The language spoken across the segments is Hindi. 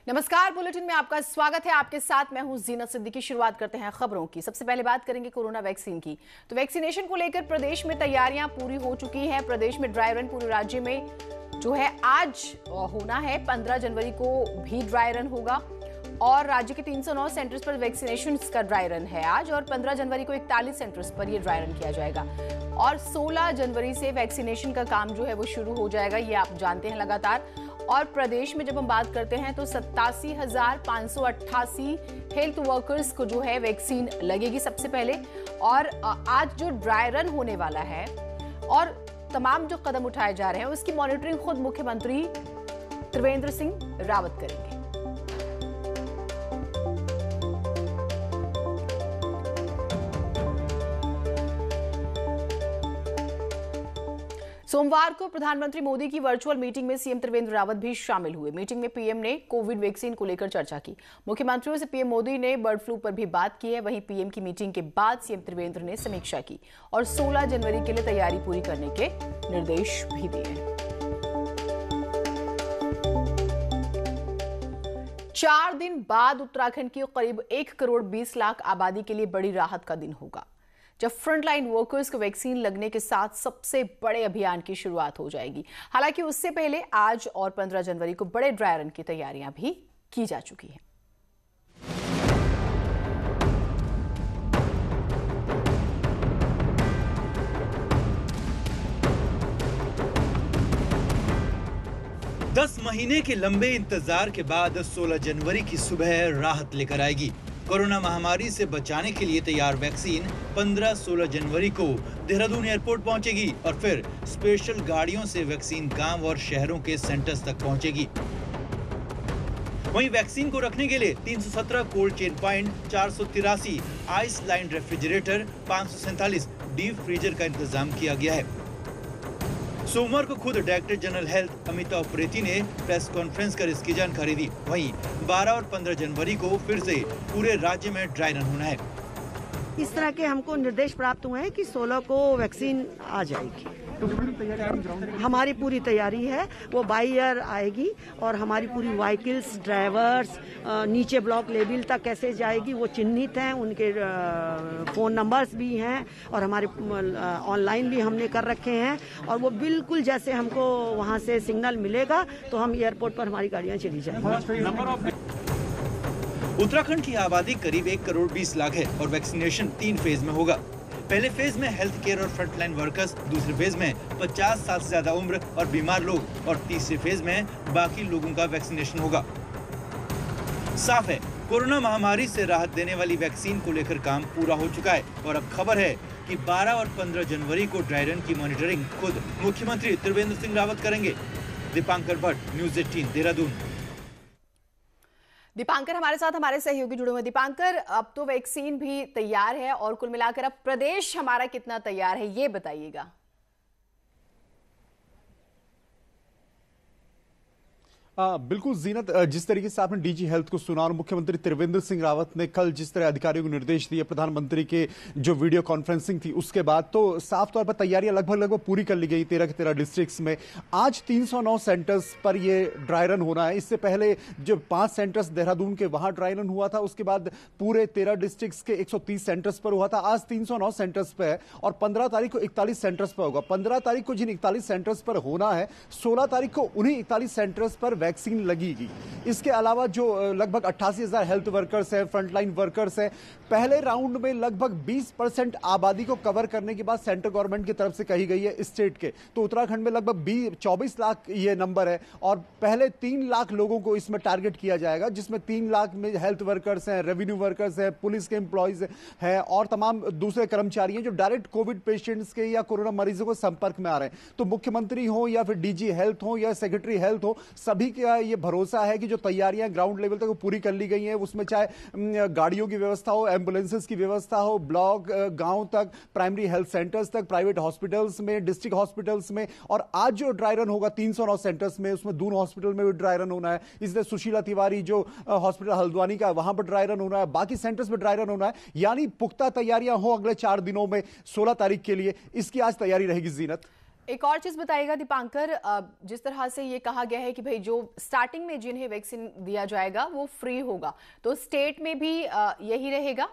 नमस्कार, बुलेटिन में आपका स्वागत है। आपके साथ मैं हूं जीनत सिद्दीकी। शुरुआत करते हैं खबरों की। सबसे पहले बात करेंगे कोरोना वैक्सीन की। तो वैक्सीनेशन को लेकर प्रदेश में तैयारियां पूरी हो चुकी हैं। प्रदेश में ड्राई रन पूरे राज्य में जो है आज होना है। 15 जनवरी को भी ड्राई रन होगा और राज्य के 309 सेंटर्स पर वैक्सीनेशन का ड्राई रन है आज, और 15 जनवरी को 41 सेंटर्स पर यह ड्राई रन किया जाएगा और 16 जनवरी से वैक्सीनेशन का काम जो है वो शुरू हो जाएगा। ये आप जानते हैं लगातार। और प्रदेश में जब हम बात करते हैं तो 87,588 हेल्थ वर्कर्स को जो है वैक्सीन लगेगी सबसे पहले। और आज जो ड्राई रन होने वाला है और तमाम जो कदम उठाए जा रहे हैं उसकी मॉनिटरिंग खुद मुख्यमंत्री त्रिवेंद्र सिंह रावत करेंगे। सोमवार को प्रधानमंत्री मोदी की वर्चुअल मीटिंग में सीएम त्रिवेंद्र रावत भी शामिल हुए। मीटिंग में पीएम ने कोविड वैक्सीन को लेकर चर्चा की। मुख्यमंत्रियों से पीएम मोदी ने बर्ड फ्लू पर भी बात की है। वहीं पीएम की मीटिंग के बाद सीएम त्रिवेंद्र ने समीक्षा की और 16 जनवरी के लिए तैयारी पूरी करने के निर्देश भी दिए हैं। 4 दिन बाद उत्तराखंड की करीब 1 करोड़ 20 लाख आबादी के लिए बड़ी राहत का दिन होगा, जब फ्रंटलाइन वर्कर्स को वैक्सीन लगने के साथ सबसे बड़े अभियान की शुरुआत हो जाएगी। हालांकि उससे पहले आज और 15 जनवरी को बड़े ड्राई रन की तैयारियां भी की जा चुकी हैं। दस महीने के लंबे इंतजार के बाद 16 जनवरी की सुबह राहत लेकर आएगी। कोरोना महामारी से बचाने के लिए तैयार वैक्सीन 15-16 जनवरी को देहरादून एयरपोर्ट पहुंचेगी और फिर स्पेशल गाड़ियों से वैक्सीन गांव और शहरों के सेंटर्स तक पहुंचेगी। वहीं वैक्सीन को रखने के लिए 317 cold chain point, 483 ice line refrigerator, 547 deep freezer का इंतजाम किया गया है। सोमवार को खुद डायरेक्टर जनरल हेल्थ अमिताभ प्रेती ने प्रेस कॉन्फ्रेंस कर इसकी जानकारी दी। वहीं 12 और 15 जनवरी को फिर से पूरे राज्य में ड्राई रन होना है। इस तरह के हमको निर्देश प्राप्त हुए हैं कि 16 को वैक्सीन आ जाएगी। हमारी पूरी तैयारी है, वो बाई एयर आएगी और हमारी पूरी व्हीकल्स, ड्राइवर्स, नीचे ब्लॉक लेवल तक कैसे जाएगी वो चिन्हित हैं, उनके फ़ोन नंबर्स भी हैं और हमारे ऑनलाइन भी हमने कर रखे हैं। और वो बिल्कुल जैसे हमको वहाँ से सिग्नल मिलेगा तो हम एयरपोर्ट पर हमारी गाड़ियाँ चली जाएंगी। उत्तराखंड की आबादी करीब 1 करोड़ 20 लाख है और वैक्सीनेशन 3 फेज में होगा। पहले फेज में हेल्थ केयर और फ्रंटलाइन वर्कर्स, दूसरे फेज में 50 साल से ज्यादा उम्र और बीमार लोग और तीसरे फेज में बाकी लोगों का वैक्सीनेशन होगा। साफ है, कोरोना महामारी से राहत देने वाली वैक्सीन को लेकर काम पूरा हो चुका है और अब खबर है कि 12 और 15 जनवरी को ड्राई रन की मॉनिटरिंग खुद मुख्यमंत्री त्रिवेंद्र सिंह रावत करेंगे। दीपांकर भट्ट, न्यूज़ 18, देहरादून। दीपांकर हमारे साथ हमारे सहयोगी जुड़े हुए। दीपांकर, अब तो वैक्सीन भी तैयार है और कुल मिलाकर अब प्रदेश हमारा कितना तैयार है, ये बताइएगा। बिल्कुल जीनत, जिस तरीके से आपने डीजी हेल्थ को सुना और मुख्यमंत्री त्रिवेंद्र सिंह रावत ने कल जिस तरह अधिकारियों को निर्देश दिए, प्रधानमंत्री के जो वीडियो कॉन्फ्रेंसिंग थी उसके बाद, तो साफ तौर पर तैयारियां लगभग पूरी कर ली गई 13 के 13 डिस्ट्रिक्ट्स में। आज 309 सेंटर्स पर ये ड्राई रन होना है। इससे पहले जो 5 सेंटर्स देहरादून के वहां ड्राई रन हुआ था, उसके बाद पूरे 13 डिस्ट्रिक्ट्स के 130 सेंटर्स पर हुआ था। आज 309 सेंटर्स पर है और 15 तारीख को 41 सेंटर्स पर होगा। 15 तारीख को जिन 41 सेंटर्स पर होना है, 16 तारीख को उन्हीं 41 सेंटर्स पर वैक्सीन लगेगी। इसके अलावा जो लगभग 88,000 हेल्थ वर्कर्स हैं, फ्रंटलाइन वर्कर्स हैं, पहले राउंड में लगभग 20% आबादी को कवर करने की बात सेंट्रल गवर्नमेंट की तरफ से कही गई है स्टेट के। तो उत्तराखंड में लगभग 24 लाख ये नंबर है और पहले 3 लाख लोगों को इसमें टारगेट किया जाएगा, जिसमें 3 लाख में हेल्थ वर्कर्स हैं, रेवेन्यू वर्कर्स हैं, पुलिस के एम्प्लॉयज हैं और तमाम दूसरे कर्मचारी हैं जो डायरेक्ट कोविड पेशेंट्स के या कोरोना मरीजों के संपर्क में आ रहे हैं। तो मुख्यमंत्री हो या फिर डीजी हेल्थ हो या सेक्रेटरी हेल्थ हो, सभी का ये भरोसा है कि जो तैयारियां ग्राउंड लेवल तक पूरी कर ली गई हैं, उसमें चाहे गाड़ियों की व्यवस्था हो, एम्बुलेंसेस की व्यवस्था हो, ब्लॉक गांव तक, प्राइमरी हेल्थ सेंटर्स तक, प्राइवेट हॉस्पिटल्स में, डिस्ट्रिक्ट हॉस्पिटल्स में। और आज जो ड्राई रन होगा 309 सेंटर्स में, उसमें दून हॉस्पिटल में भी ड्राई रन होना है। इसलिए सुशीला तिवारी जो हॉस्पिटल हल्द्वानी का, वहां पर ड्राई रन होना है, बाकी सेंटर्स में ड्राई रन होना है। यानी पुख्ता तैयारियां हो अगले 4 दिनों में 16 तारीख के लिए, इसकी आज तैयारी रहेगी जीनत। एक और चीज बताइएगा दीपांकर, जिस तरह से ये कहा गया है कि भाई जो स्टार्टिंग में जिन्हें वैक्सीन दिया जाएगा वो फ्री होगा, तो स्टेट में भी यही रहेगा?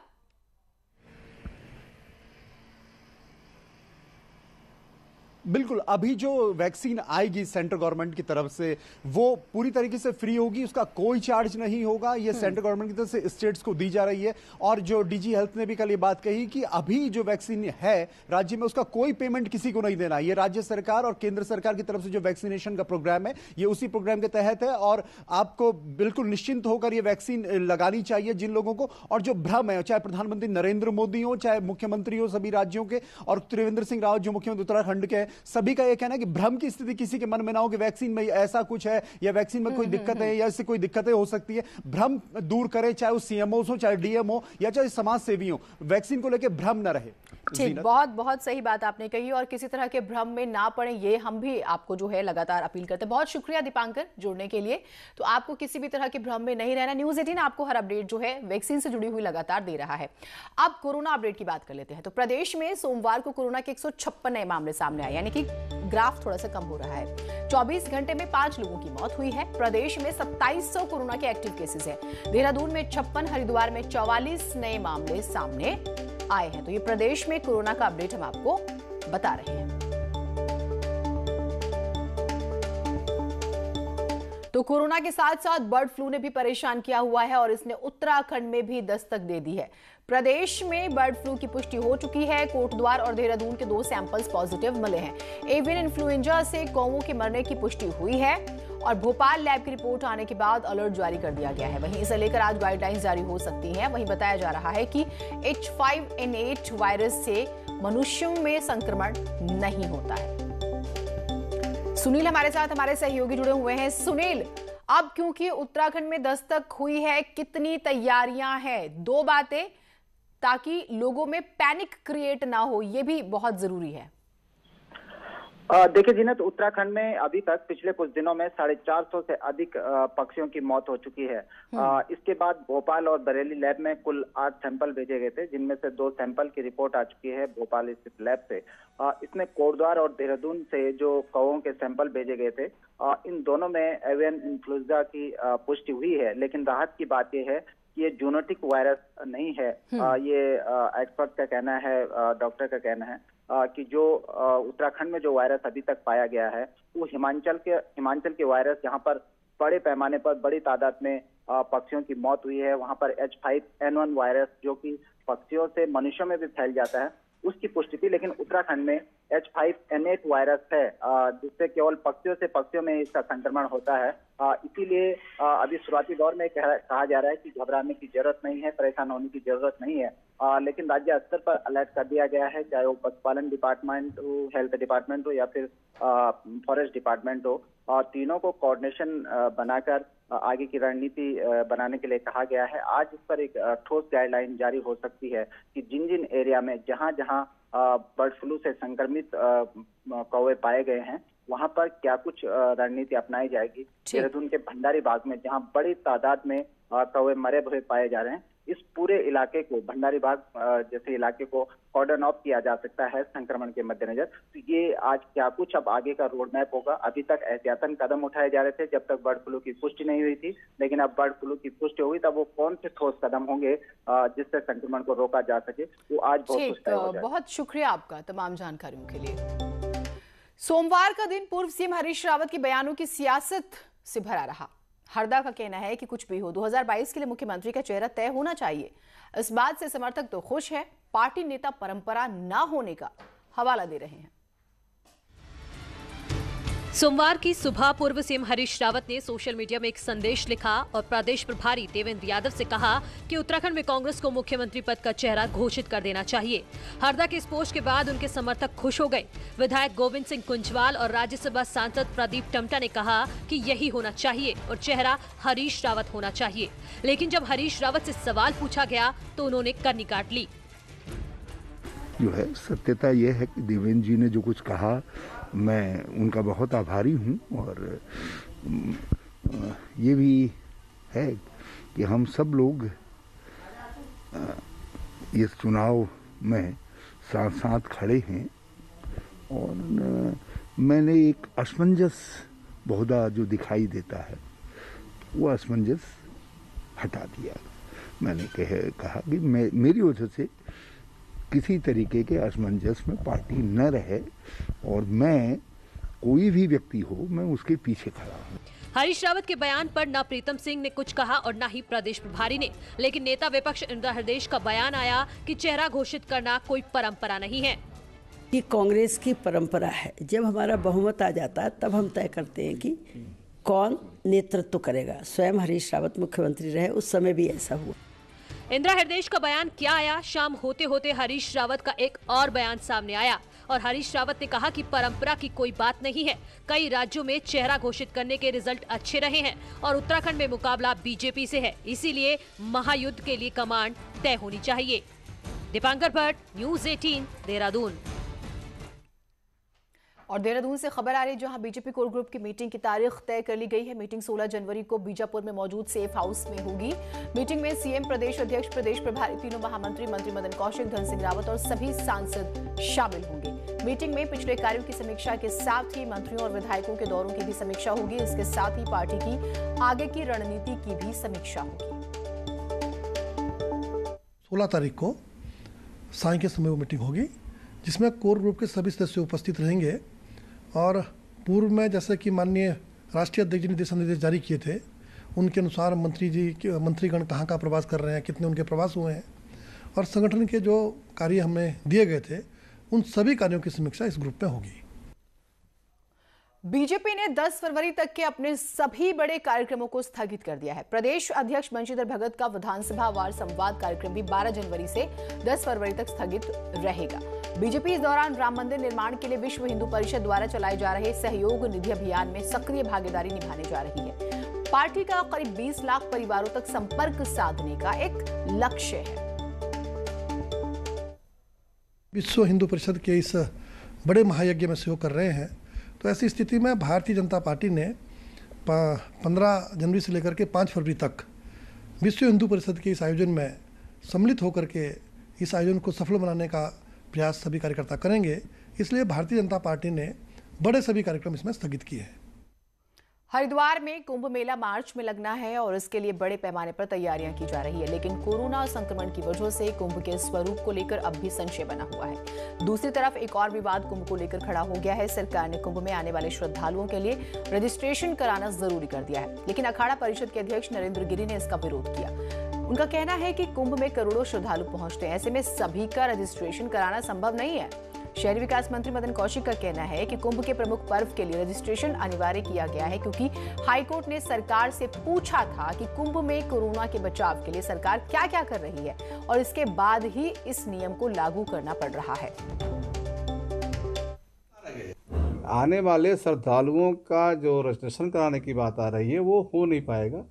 बिल्कुल, अभी जो वैक्सीन आएगी सेंट्रल गवर्नमेंट की तरफ से वो पूरी तरीके से फ्री होगी, उसका कोई चार्ज नहीं होगा। ये सेंट्रल गवर्नमेंट की तरफ से स्टेट्स को दी जा रही है। और जो डीजी हेल्थ ने भी कल ये बात कही कि अभी जो वैक्सीन है राज्य में उसका कोई पेमेंट किसी को नहीं देना। ये राज्य सरकार और केंद्र सरकार की तरफ से जो वैक्सीनेशन का प्रोग्राम है ये उसी प्रोग्राम के तहत है और आपको बिल्कुल निश्चिंत होकर ये वैक्सीन लगानी चाहिए जिन लोगों को। और जो भ्रम है, चाहे प्रधानमंत्री नरेंद्र मोदी हो, चाहे मुख्यमंत्री हो सभी राज्यों के, और त्रिवेंद्र सिंह रावत जो मुख्यमंत्री उत्तराखंड के, सभी का यह कहना है कि भ्रम की स्थिति किसी के मन में ना हो कि वैक्सीन में ऐसा कुछ है या वैक्सीन में कोई दिक्कत है या इससे कोई दिक्कतें हो सकती है। भ्रम दूर करें, चाहे वो सीएमओ हो, चाहे डीएमओ या चाहे समाज सेवी हो, वैक्सीन को लेकर भ्रम न रहे। ठीक, बहुत बहुत सही बात आपने कही और किसी तरह के भ्रम में ना पड़े ये हम भी आपको जो है लगातार अपील करते हैं। बहुत शुक्रिया दीपांकर जुड़ने के लिए। तो आपको किसी भी तरह के भ्रम में नहीं रहना। न्यूज़ 18 आपको हर अपडेट जो है वैक्सीन से जुड़ी हुई लगातार दे रहा है। अब कोरोना अपडेट की बात कर लेते हैं। तो प्रदेश में सोमवार को कोरोना के 156 नए मामले सामने आए, यानी कि ग्राफ थोड़ा सा कम हो रहा है। 24 घंटे में 5 लोगों की मौत हुई है। प्रदेश में 2700 कोरोना के एक्टिव केसेस हैं। देहरादून में 56, हरिद्वार में 44 नए मामले सामने आए हैं। तो ये प्रदेश में कोरोना का अपडेट हम आपको बता रहे हैं। तो कोरोना के साथ साथ बर्ड फ्लू ने भी परेशान किया हुआ है और इसने उत्तराखंड में भी दस्तक दे दी है। प्रदेश में बर्ड फ्लू की पुष्टि हो चुकी है। कोटद्वार और देहरादून के 2 सैंपल्स पॉजिटिव मिले हैं। एवियन इन्फ्लुएंजा से कौवों के मरने की पुष्टि हुई है और भोपाल लैब की रिपोर्ट आने के बाद अलर्ट जारी कर दिया गया है। वहीं इसे लेकर आज गाइडलाइंस जारी हो सकती हैं। वहीं बताया जा रहा है कि H5N8 वायरस से मनुष्यों में संक्रमण नहीं होता है। सुनील हमारे साथ, हमारे सहयोगी जुड़े हुए हैं। सुनील, अब क्योंकि उत्तराखंड में दस्तक हुई है, कितनी तैयारियां हैं? 2 बातें ताकि लोगों में पैनिक क्रिएट ना हो, यह भी बहुत जरूरी है। देखिए जीनत, उत्तराखंड में अभी तक पिछले कुछ दिनों में 450 से अधिक पक्षियों की मौत हो चुकी है। इसके बाद भोपाल और बरेली लैब में कुल 8 सैंपल भेजे गए थे, जिनमें से 2 सैंपल की रिपोर्ट आ चुकी है भोपाल स्थित लैब से। इसमें कोटद्वार और देहरादून से जो कौवों के सैंपल भेजे गए थे, इन दोनों में एवियन इन्फ्लुएंजा की पुष्टि हुई है। लेकिन राहत की बात यह है कि ये जूनोटिक वायरस नहीं है। ये एक्सपर्ट का कहना है, डॉक्टर का कहना है कि जो उत्तराखंड में जो वायरस अभी तक पाया गया है वो हिमाचल के वायरस, जहां पर बड़े पैमाने पर बड़ी तादाद में पक्षियों की मौत हुई है, वहां पर H5N1 वायरस जो कि पक्षियों से मनुष्यों में भी फैल जाता है, उसकी पुष्टि थी। लेकिन उत्तराखंड में H5N8 वायरस है, जिससे केवल पक्षियों से पक्षियों में इसका संक्रमण होता है। इसीलिए अभी शुरुआती दौर में कहा जा रहा है कि घबराने की जरूरत नहीं है, परेशान होने की जरूरत नहीं है। लेकिन राज्य स्तर पर अलर्ट कर दिया गया है, चाहे वो पशुपालन डिपार्टमेंट हो, हेल्थ डिपार्टमेंट हो या फिर फॉरेस्ट डिपार्टमेंट हो, तीनों को कोऑर्डिनेशन बनाकर आगे की रणनीति बनाने के लिए कहा गया है। आज इस पर एक ठोस गाइडलाइन जारी हो सकती है कि जिन जिन एरिया में जहां बर्ड फ्लू से संक्रमित कौवे पाए गए हैं, वहां पर क्या कुछ रणनीति अपनाई जाएगी। देहरादून के भंडारी बाग में जहां बड़ी तादाद में कौवे मरे हुए पाए जा रहे हैं, इस पूरे इलाके को, भंडारी बाग जैसे इलाके को कॉर्डन ऑफ किया जा सकता है संक्रमण के मद्देनजर। तो ये आज क्या कुछ अब आगे का रोड मैप होगा। अभी तक एहतियातन कदम उठाए जा रहे थे जब तक बर्ड फ्लू की पुष्टि नहीं हुई थी, लेकिन अब बर्ड फ्लू की पुष्टि हुई तब वो कौन से ठोस कदम होंगे जिससे संक्रमण को रोका जा सके, वो आज बहुत शुक्रिया आपका तमाम जानकारियों के लिए। सोमवार का दिन पूर्व सीएम हरीश रावत के बयानों की सियासत से भरा रहा। हरदा का कहना है कि कुछ भी हो, 2022 के लिए मुख्यमंत्री का चेहरा तय होना चाहिए। इस बात से समर्थक तो खुश है, पार्टी नेता परंपरा ना होने का हवाला दे रहे हैं। सोमवार की सुबह पूर्व सीएम हरीश रावत ने सोशल मीडिया में एक संदेश लिखा और प्रदेश प्रभारी देवेंद्र यादव से कहा कि उत्तराखंड में कांग्रेस को मुख्यमंत्री पद का चेहरा घोषित कर देना चाहिए। हरदा के इस पोस्ट के बाद उनके समर्थक खुश हो गए। विधायक गोविंद सिंह कुंजवाल और राज्यसभा सांसद प्रदीप टमटा ने कहा कि यही होना चाहिए और चेहरा हरीश रावत होना चाहिए। लेकिन जब हरीश रावत से सवाल पूछा गया तो उन्होंने कर्नी काट ली। जो है सत्यता यह है कि देवेंद्र जी ने जो कुछ कहा, मैं उनका बहुत आभारी हूँ। और ये भी है कि हम सब लोग इस चुनाव में साथ साथ खड़े हैं और मैंने एक असमंजस बहुधा जो दिखाई देता है वो असमंजस हटा दिया। मैंने कहा कि मेरी वजह से किसी तरीके के असमंजस में पार्टी न रहे और मैं कोई भी व्यक्ति हो मैं उसके पीछे खड़ा हूँ। हरीश रावत के बयान पर न प्रीतम सिंह ने कुछ कहा और न ही प्रदेश प्रभारी ने, लेकिन नेता विपक्ष इंदिरा हृदयेश का बयान आया कि चेहरा घोषित करना कोई परंपरा नहीं है। ये कांग्रेस की परंपरा है, जब हमारा बहुमत आ जाता है तब हम तय करते हैं कि कौन नेतृत्व करेगा। स्वयं हरीश रावत मुख्यमंत्री रहे, उस समय भी ऐसा हुआ। इंदिरा हृदयेश का बयान क्या आया? शाम होते होते हरीश रावत का एक और बयान सामने आया और हरीश रावत ने कहा कि परंपरा की कोई बात नहीं है। कई राज्यों में चेहरा घोषित करने के रिजल्ट अच्छे रहे हैं और उत्तराखंड में मुकाबला बीजेपी से है, इसीलिए महायुद्ध के लिए कमांड तय होनी चाहिए। दीपांकर भट्ट, न्यूज़ 18, देहरादून। और देहरादून से खबर आ रही है जहां बीजेपी कोर ग्रुप की मीटिंग की तारीख तय कर ली गई है। मीटिंग 16 जनवरी को बीजापुर में मौजूद सेफ हाउस में होगी। मीटिंग में सीएम, प्रदेश अध्यक्ष, प्रदेश प्रभारी, तीनों महामंत्री, मंत्री मदन कौशिक, धन सिंह रावत और सभी सांसद शामिल होंगे। मीटिंग में पिछले कार्यों की समीक्षा के साथ ही मंत्रियों और विधायकों के दौरों की भी समीक्षा होगी। इसके साथ ही पार्टी की आगे की रणनीति की भी समीक्षा होगी। 16 तारीख को साय के समय वो मीटिंग होगी जिसमें कोर ग्रुप के सभी सदस्य उपस्थित रहेंगे और पूर्व में जैसे कि माननीय राष्ट्रीय अध्यक्ष जी ने दिशा निर्देश जारी किए थे उनके अनुसार मंत्रीगण कहाँ कहाँ प्रवास कर रहे हैं, कितने उनके प्रवास हुए हैं और संगठन के जो कार्य हमें दिए गए थे उन सभी कार्यों की समीक्षा इस ग्रुप में होगी। बीजेपी ने 10 फरवरी तक के अपने सभी बड़े कार्यक्रमों को स्थगित कर दिया है। प्रदेश अध्यक्ष बंशीधर भगत का विधानसभा वार संवाद कार्यक्रम भी 12 जनवरी से 10 फरवरी तक स्थगित रहेगा। बीजेपी इस दौरान राम मंदिर निर्माण के लिए विश्व हिंदू परिषद द्वारा चलाए जा रहे सहयोग निधि अभियान में सक्रिय भागीदारी निभाने जा रही है। पार्टी का करीब 20 लाख परिवारों तक संपर्क साधने का एक लक्ष्य है। विश्व हिंदू परिषद के इस बड़े महायज्ञ में सहयोग कर रहे हैं, तो ऐसी स्थिति में भारतीय जनता पार्टी ने 15 जनवरी से लेकर के 5 फरवरी तक विश्व हिंदू परिषद के इस आयोजन में सम्मिलित होकर के इस आयोजन को सफल बनाने का प्रयास सभी कार्यकर्ता करेंगे। इसलिए भारतीय जनता पार्टी ने बड़े सभी कार्यक्रम इसमें स्थगित किए हैं। हरिद्वार में कुंभ मेला मार्च में लगना है और इसके लिए बड़े पैमाने पर तैयारियां की जा रही है, लेकिन कोरोना संक्रमण की वजह से कुंभ के स्वरूप को लेकर अब भी संशय बना हुआ है। दूसरी तरफ एक और विवाद कुंभ को लेकर खड़ा हो गया है। सरकार ने कुंभ में आने वाले श्रद्धालुओं के लिए रजिस्ट्रेशन कराना जरूरी कर दिया है, लेकिन अखाड़ा परिषद के अध्यक्ष नरेंद्र गिरी ने इसका विरोध किया। उनका कहना है कि कुंभ में करोड़ों श्रद्धालु पहुंचते हैं, ऐसे में सभी का रजिस्ट्रेशन कराना संभव नहीं है। शहरी विकास मंत्री मदन कौशिक का कहना है कि कुंभ के प्रमुख पर्व के लिए रजिस्ट्रेशन अनिवार्य किया गया है, क्योंकि हाईकोर्ट ने सरकार से पूछा था कि कुंभ में कोरोना के बचाव के लिए सरकार क्या क्या कर रही है और इसके बाद ही इस नियम को लागू करना पड़ रहा है। आने वाले श्रद्धालुओं का जो रजिस्ट्रेशन कराने की बात आ रही है वो हो नहीं पाएगा।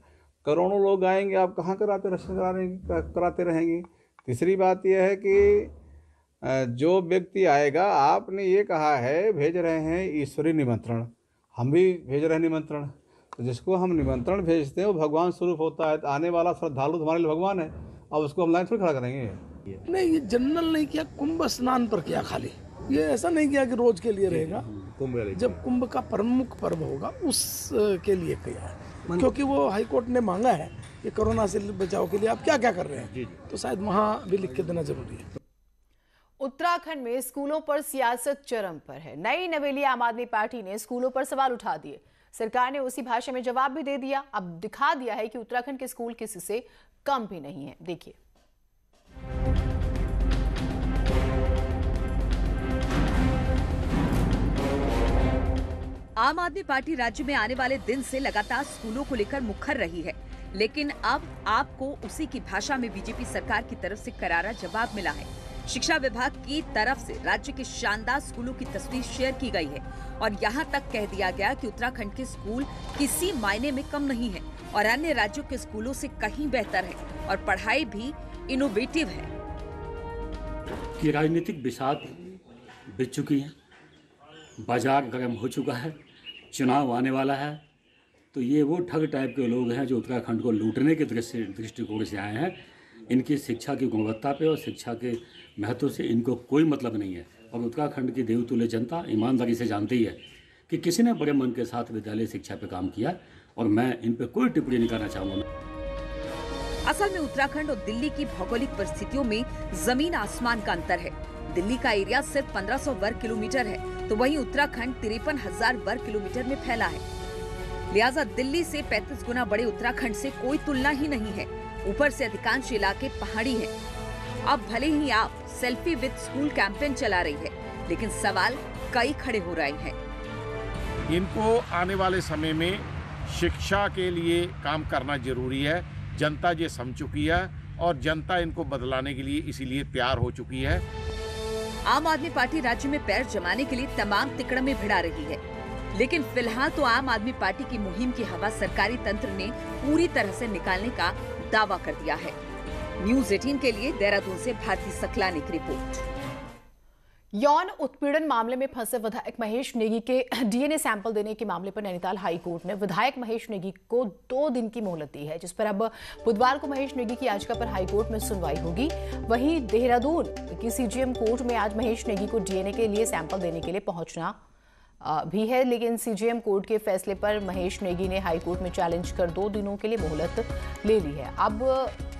करोड़ों लोग आएंगे, आप कहाँ रजिस्ट्रेशन कराते रहेंगे। तीसरी बात यह है कि जो व्यक्ति आएगा, आपने ये कहा है भेज रहे हैं ईश्वरीय निमंत्रण, हम भी भेज रहे हैं निमंत्रण, तो जिसको हम निमंत्रण भेजते हैं वो भगवान स्वरूप होता है। तो आने वाला श्रद्धालु हमारे लिए भगवान है, अब उसको हम लाइन थोड़ी खड़ा करेंगे। नहीं, ये जनरल नहीं किया, कुंभ स्नान पर किया खाली, ये ऐसा नहीं किया कि रोज के लिए रहेगा। जब कुंभ का प्रमुख पर्व होगा उसके लिए किया है, क्योंकि वो हाईकोर्ट ने मांगा है कि कोरोना से बचाव के लिए आप क्या क्या कर रहे हैं, तो शायद वहाँ भी लिख के देना जरूरी है। उत्तराखंड में स्कूलों पर सियासत चरम पर है। नई नवेली आम आदमी पार्टी ने स्कूलों पर सवाल उठा दिए। सरकार ने उसी भाषा में जवाब भी दे दिया। अब दिखा दिया है कि उत्तराखंड के स्कूल किसी से कम भी नहीं है। देखिए, आम आदमी पार्टी राज्य में आने वाले दिन से लगातार स्कूलों को लेकर मुखर रही है, लेकिन अब आपको उसी की भाषा में बीजेपी सरकार की तरफ से करारा जवाब मिला है। शिक्षा विभाग की तरफ से राज्य के शानदार स्कूलों की तस्वीर शेयर की गई है और यहाँ तक कह दिया गया कि उत्तराखंड के स्कूल किसी मायने में कम नहीं है और अन्य राज्यों के स्कूलों से कहीं बेहतर है और पढ़ाई भी इनोवेटिव है। कि राजनीतिक बिसात बिछ चुकी है, बाजार गर्म हो चुका है, चुनाव आने वाला है, तो ये वो ठग टाइप के लोग हैं जो उत्तराखंड को लूटने के दृष्टिकोण से आए हैं। इनकी शिक्षा की गुणवत्ता पे और शिक्षा के महत्व से इनको कोई मतलब नहीं है और उत्तराखंड की देवतुल्य जनता ईमानदारी से जानती है कि किसी ने बड़े मन के साथ विद्यालय शिक्षा पे काम किया और मैं इन पे कोई टिप्पणी नहीं करना चाहूँगा। असल में उत्तराखंड और दिल्ली की भौगोलिक परिस्थितियों में जमीन आसमान का अंतर है। दिल्ली का एरिया सिर्फ 1500 वर्ग किलोमीटर है, तो वहीं उत्तराखंड 53,000 वर्ग किलोमीटर में फैला है। लिहाजा दिल्ली से 35 गुना बड़े उत्तराखंड से कोई तुलना ही नहीं है। ऊपर से अधिकांश इलाके पहाड़ी हैं। अब भले ही आप सेल्फी विद स्कूल कैंपेन चला रही है, लेकिन सवाल कई खड़े हो रहे हैं। इनको आने वाले समय में शिक्षा के लिए काम करना जरूरी है। जनता ये समझ चुकी है और जनता इनको बदलाने के लिए इसीलिए तैयार हो चुकी है। आम आदमी पार्टी राज्य में पैर जमाने के लिए तमाम तिकड़में भिड़ा रही है, लेकिन फिलहाल तो आम आदमी पार्टी की मुहिम की हवा सरकारी तंत्र ने पूरी तरह से निकालने का दावा कर दिया है। न्यूज़ 18 के लिए देहरादून से भारती सकलानी की रिपोर्ट। यौन उत्पीड़न मामले में फंसे विधायक महेश नेगी के डीएनए सैंपल देने के मामले पर नैनीताल हाई कोर्ट ने विधायक महेश नेगी को 2 दिन की मोहलत दी है, जिस पर अब बुधवार को महेश नेगी की याचिका पर हाई कोर्ट में सुनवाई होगी। वहीं देहरादून की सीजीएम कोर्ट में आज महेश नेगी को डीएनए के लिए सैंपल देने के लिए पहुंचना भी है, लेकिन सीजीएम कोर्ट के फैसले पर महेश नेगी ने हाई कोर्ट में चैलेंज कर 2 दिनों के लिए मोहलत ले ली है। अब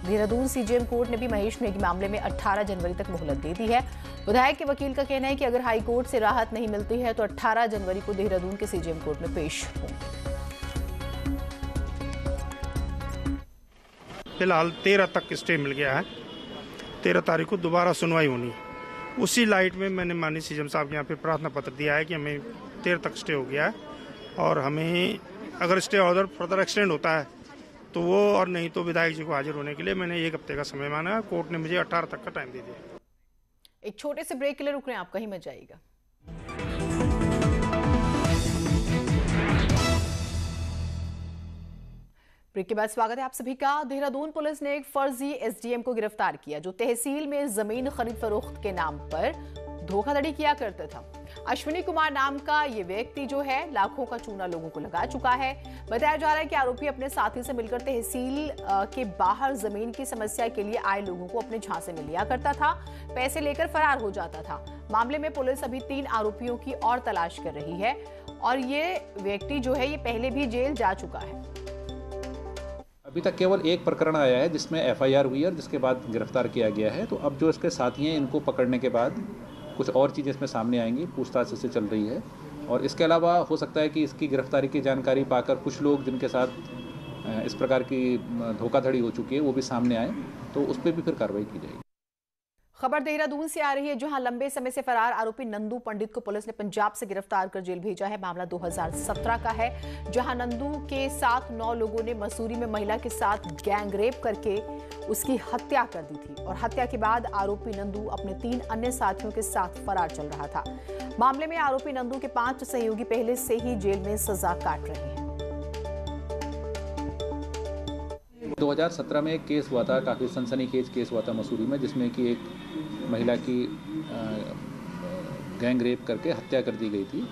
देहरादून सीजीएम कोर्ट ने भी महेश नेगी मामले में 18 जनवरी तक मोहलत दे दी है। विधायक के वकील का कहना है कि अगर हाई कोर्ट से राहत नहीं मिलती है तो 18 जनवरी को देहरादून के सीजीएम कोर्ट में पेश होंगे। फिलहाल 13 तक स्टे मिल गया है। 13 तारीख को दोबारा सुनवाई होनी। उसी लाइट में मैंने माननीय सीएम साहब के यहाँ पे प्रार्थना पत्र दिया है कि हमें 13 तक स्टे हो गया है और हमें अगर स्टे ऑर्डर फर्दर एक्सटेंड होता है तो वो, और नहीं तो विधायक जी को हाजिर होने के लिए मैंने 1 हफ्ते का समय मांगा है। कोर्ट ने मुझे 18 तक का टाइम दे दिया। एक छोटे से ब्रेक के लिए रुक रहे हैं, आप कहीं मत जाइएगा। ब्रेक के बाद स्वागत है आप सभी का। देहरादून पुलिस ने एक फर्जी एसडीएम को गिरफ्तार किया जो तहसील में जमीन खरीद फरोख्त के नाम पर धोखाधड़ी किया करता था। अश्विनी कुमार नाम का ये व्यक्ति जो है लाखों का चूना लोगों को लगा चुका है। बताया जा रहा है कि आरोपी अपने साथी से मिलकर तहसील के बाहर जमीन की समस्या के लिए आए लोगों को अपने झांसे में लिया करता था, पैसे लेकर फरार हो जाता था। मामले में पुलिस अभी 3 आरोपियों की और तलाश कर रही है और ये व्यक्ति जो है ये पहले भी जेल जा चुका है। अभी तक केवल एक प्रकरण आया है जिसमें एफआईआर हुई और जिसके बाद गिरफ्तार किया गया है। तो अब जो इसके साथी हैं इनको पकड़ने के बाद कुछ और चीज़ें इसमें सामने आएंगी, पूछताछ इससे चल रही है और इसके अलावा हो सकता है कि इसकी गिरफ्तारी की जानकारी पाकर कुछ लोग जिनके साथ इस प्रकार की धोखाधड़ी हो चुकी है वो भी सामने आए, तो उस पर भी फिर कार्रवाई की जाएगी। खबर देहरादून से आ रही है, जहां लंबे समय से फरार आरोपी नंदू पंडित को पुलिस ने पंजाब से गिरफ्तार कर जेल भेजा है। मामला 2017 का है, जहां नंदू के साथ 9 लोगों ने मसूरी में महिला के साथ गैंग रेप करके उसकी हत्या कर दी थी और हत्या के बाद आरोपी नंदू अपने 3 अन्य साथियों के साथ फरार चल रहा था। मामले में आरोपी नंदू के 5 सहयोगी पहले से ही जेल में सजा काट रहे हैं। 2017 में एक केस हुआ था, काफ़ी सनसनीखेज केस हुआ था मसूरी में, जिसमें कि एक महिला की गैंग रेप करके हत्या कर दी गई थी।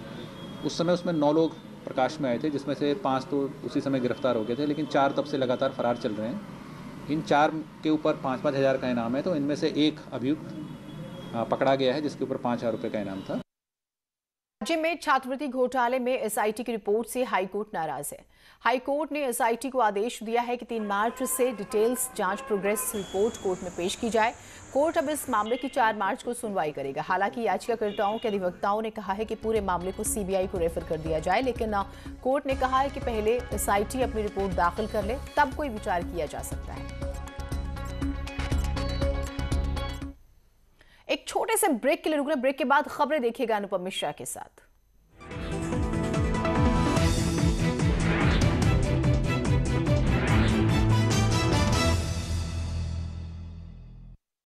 उस समय उसमें 9 लोग प्रकाश में आए थे, जिसमें से 5 तो उसी समय गिरफ्तार हो गए थे, लेकिन 4 तब से लगातार फरार चल रहे हैं। इन 4 के ऊपर 5-5 हज़ार का इनाम है, तो इनमें से एक अभियुक्त पकड़ा गया है जिसके ऊपर 5,000 रुपये का इनाम था। राज्य में छात्रवृत्ति घोटाले में एसआईटी की रिपोर्ट से हाईकोर्ट नाराज है। हाईकोर्ट ने एसआईटी को आदेश दिया है कि 3 मार्च से डिटेल्स जांच प्रोग्रेस रिपोर्ट कोर्ट में पेश की जाए। कोर्ट अब इस मामले की 4 मार्च को सुनवाई करेगा। हालांकि याचिकाकर्ताओं के अधिवक्ताओं ने कहा है कि पूरे मामले को सीबीआई को रेफर कर दिया जाए, लेकिन कोर्ट ने कहा है कि पहले एसआईटी अपनी रिपोर्ट दाखिल कर ले, तब कोई विचार किया जा सकता है। एक छोटे से ब्रेक के लिए रुक रहे, ब्रेक के बाद खबरें देखिएगा अनुपम मिश्रा के साथ।